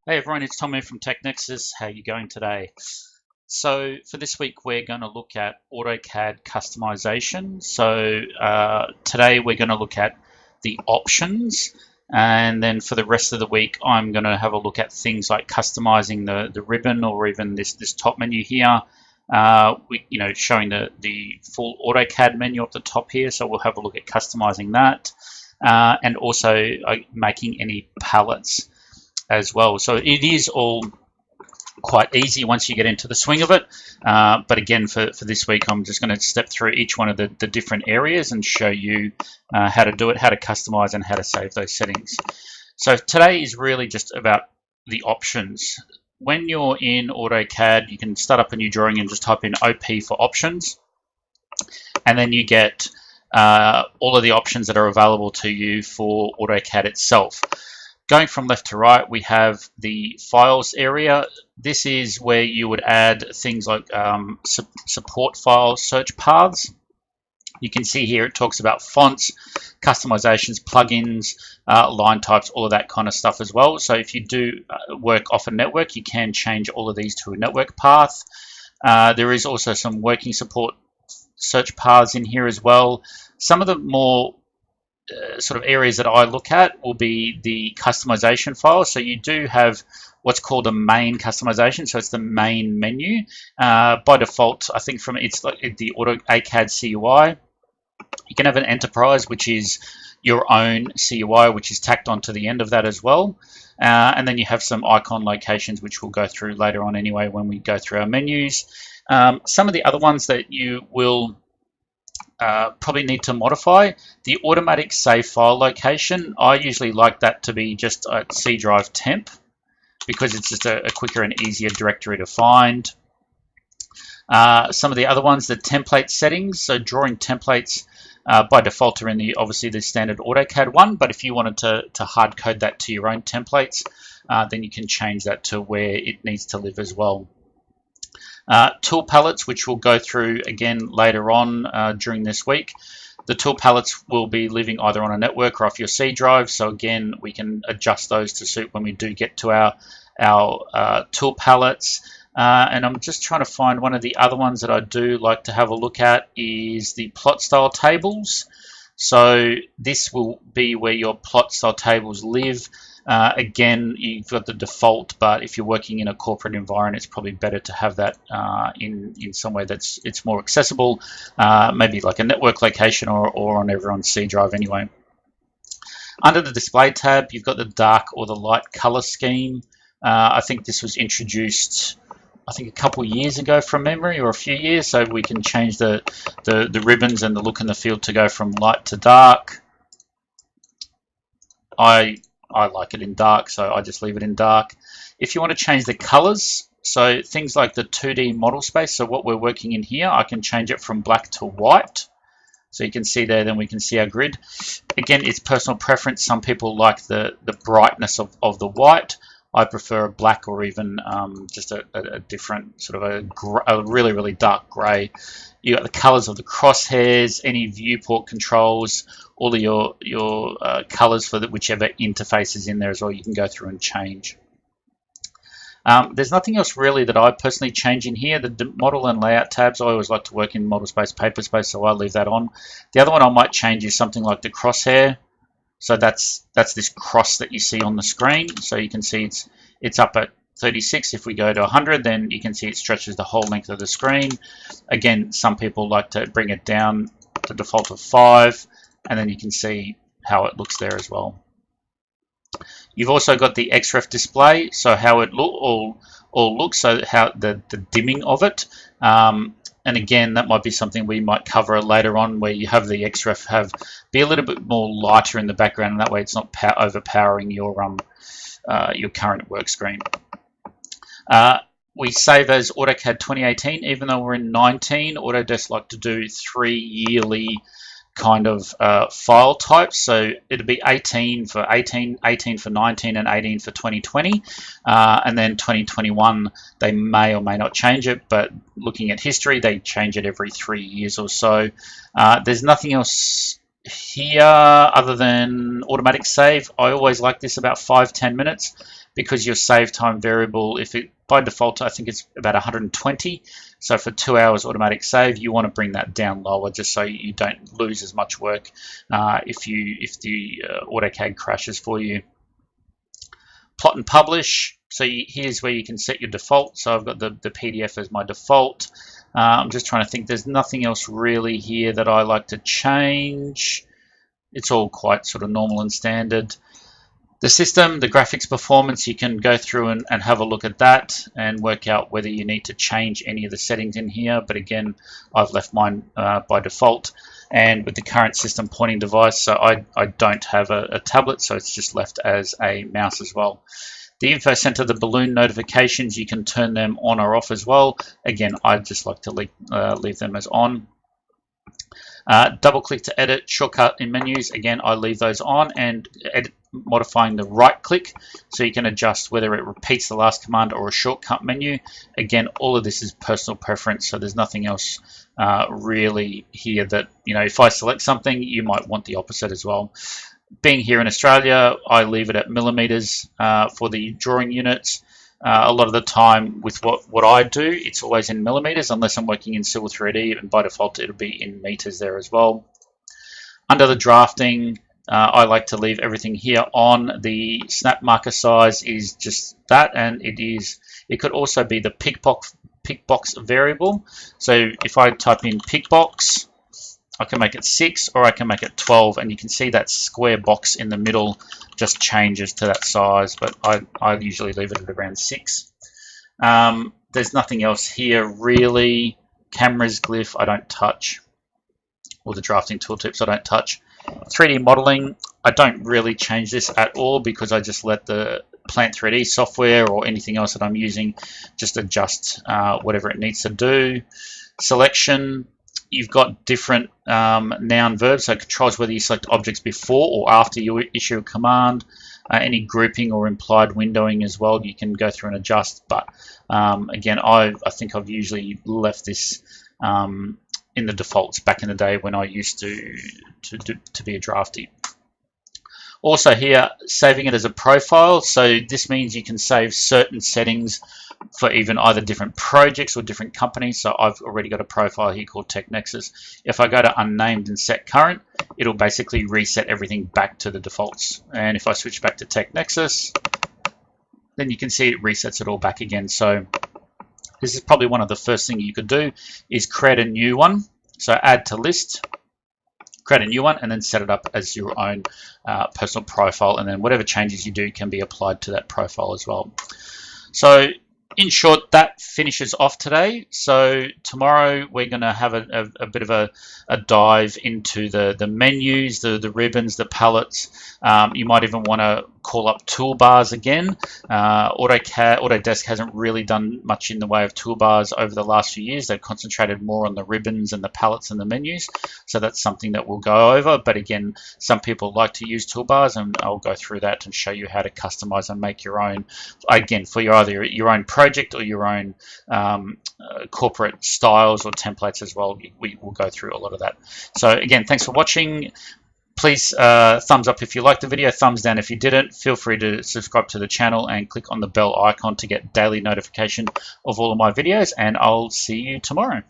Hey everyone, it's Tom here from TechNexus. How are you going today? So for this week, we're going to look at AutoCAD customization. Today we're going to look at the options, and then for the rest of the week, I'm going to have a look at things like customizing the ribbon or even this top menu here. Showing the full AutoCAD menu up the top here. So we'll have a look at customizing that, and also making any palettes as well. So it is all quite easy once you get into the swing of it. But again, for this week, I'm just going to step through each one of the different areas and show you how to do it, how to customize, and how to save those settings. So today is really just about the options. When you're in AutoCAD, you can start up a new drawing and just type in OP for options, and then you get all of the options that are available to you for AutoCAD itself. Going from left to right, we have the files area. This is where you would add things like support file search paths. You can see here it talks about fonts, customizations, plugins, line types, all of that kind of stuff as well. So if you do work off a network, you can change all of these to a network path. There is also some working support search paths in here as well. Some of the more sort of areas that I look at will be the customization file. So you do have what's called a main customization. So it's the main menu. By default, I think it's like the AutoCAD CUI. You can have an enterprise, which is your own CUI, which is tacked onto the end of that as well. And then you have some icon locations, which we'll go through later on anyway when we go through our menus. Some of the other ones that you will probably need to modify, the automatic save file location. I usually like that to be just a C drive temp because it's just a quicker and easier directory to find. Some of the other ones, the template settings. So drawing templates by default are in obviously the standard AutoCAD one, but if you wanted to hard code that to your own templates, then you can change that to where it needs to live as well. Tool palettes, which we'll go through again later on during this week. The tool palettes will be living either on a network or off your C drive. So again, we can adjust those to suit when we do get to our tool palettes. And I'm just trying to find one of the other ones that I do like to have a look at is the plot style tables. So this will be where your plot style tables live. Again, you've got the default, but if you're working in a corporate environment, it's probably better to have that in somewhere it's more accessible, maybe like a network location or on everyone's C drive anyway. Under the display tab, you've got the dark or the light color scheme. I think this was introduced a couple of years ago from memory, or a few years, so we can change the ribbons and the look and the feel to go from light to dark. I like it in dark, so I just leave it in dark. If you want to change the colors, so things like the 2D model space, so what we're working in here, I can change it from black to white. So you can see there, then we can see our grid. Again, it's personal preference. Some people like the brightness of the white. I prefer a black or even just a different sort of a really, really dark gray. You got the colors of the crosshairs, any viewport controls, all of your colors for whichever interface is in there as well. You can go through and change. There's nothing else really that I personally change in here. The model and layout tabs, I always like to work in model space, paper space, so I leave that on. The other one I might change is something like the crosshair. So that's this cross that you see on the screen. So you can see it's up at 36. If we go to 100, then you can see it stretches the whole length of the screen. Again, some people like to bring it down to default of 5, and then you can see how it looks there as well. You've also got the Xref Display, so how it all looks, so how the dimming of it. And again, that might be something we might cover later on, where you have the Xref be a little bit more lighter in the background, and that way it's not overpowering your current work screen. We save as AutoCAD 2018, even though we're in 19. Autodesk like to do 3 yearly kind of file types. So it'll be 18 for 18, 18 for 19, and 18 for 2020. And then 2021, they may or may not change it, but looking at history, they change it every 3 years or so. There's nothing else here other than automatic save. I always like this about 5-10 minutes. because your save time variable, if it by default, I think it's about 120. So for 2 hours automatic save, you want to bring that down lower just so you don't lose as much work if the AutoCAD crashes for you. Plot and publish. So here's where you can set your default. So I've got the PDF as my default. I'm just trying to think. There's nothing else really here that I like to change. It's all quite sort of normal and standard. The system, the graphics performance, you can go through and have a look at that and work out whether you need to change any of the settings in here. But again, I've left mine by default. And with the current system pointing device, so I don't have a tablet, so it's just left as a mouse as well. The info center, the balloon notifications, you can turn them on or off as well. Again, I just like to leave them as on. Double click to edit, shortcut in menus. Again, I leave those on, and edit, modifying the right click so you can adjust whether it repeats the last command or a shortcut menu. Again, all of this is personal preference, so there's nothing else really here that, if I select something, you might want the opposite as well. Being here in Australia, I leave it at millimeters for the drawing units. A lot of the time with what I do, it's always in millimeters unless I'm working in Civil 3D, and by default it'll be in meters there as well. Under the drafting, I like to leave everything here on. The snap marker size is just that, and it could also be the pick box variable. So if I type in pick box, I can make it 6 or I can make it 12, and you can see that square box in the middle just changes to that size, but I usually leave it at around 6. There's nothing else here really. Cameras, glyph, I don't touch. Or the drafting tooltips, I don't touch. 3D modeling, I don't really change this at all because I just let the Plant 3D software or anything else that I'm using just adjust whatever it needs to do. Selection, you've got different noun verbs, so it controls whether you select objects before or after you issue a command. Any grouping or implied windowing as well, you can go through and adjust. But again, I think I've usually left this in the defaults back in the day when I used to be a drafty. Also here, saving it as a profile. So this means you can save certain settings for even either different projects or different companies. So I've already got a profile here called TechNexus. If I go to unnamed and set current, it'll basically reset everything back to the defaults. And if I switch back to TechNexus, then you can see it resets it all back again. So this is probably one of the first things you could do is create a new one. So add to list, create a new one, and then set it up as your own personal profile. And then whatever changes you do can be applied to that profile as well. So in short, that finishes off today. So tomorrow we're going to have a bit of a dive into the menus, the ribbons, the palettes. You might even want to call up toolbars again. Autodesk hasn't really done much in the way of toolbars over the last few years. They've concentrated more on the ribbons and the palettes and the menus. So that's something that we'll go over. But again, some people like to use toolbars, and I'll go through that and show you how to customize and make your own, again, for either your own project or your own corporate styles or templates as well. We will go through a lot of that. So again, thanks for watching. Please thumbs up if you liked the video, thumbs down if you didn't. Feel free to subscribe to the channel and click on the bell icon to get daily notification of all of my videos, and I'll see you tomorrow.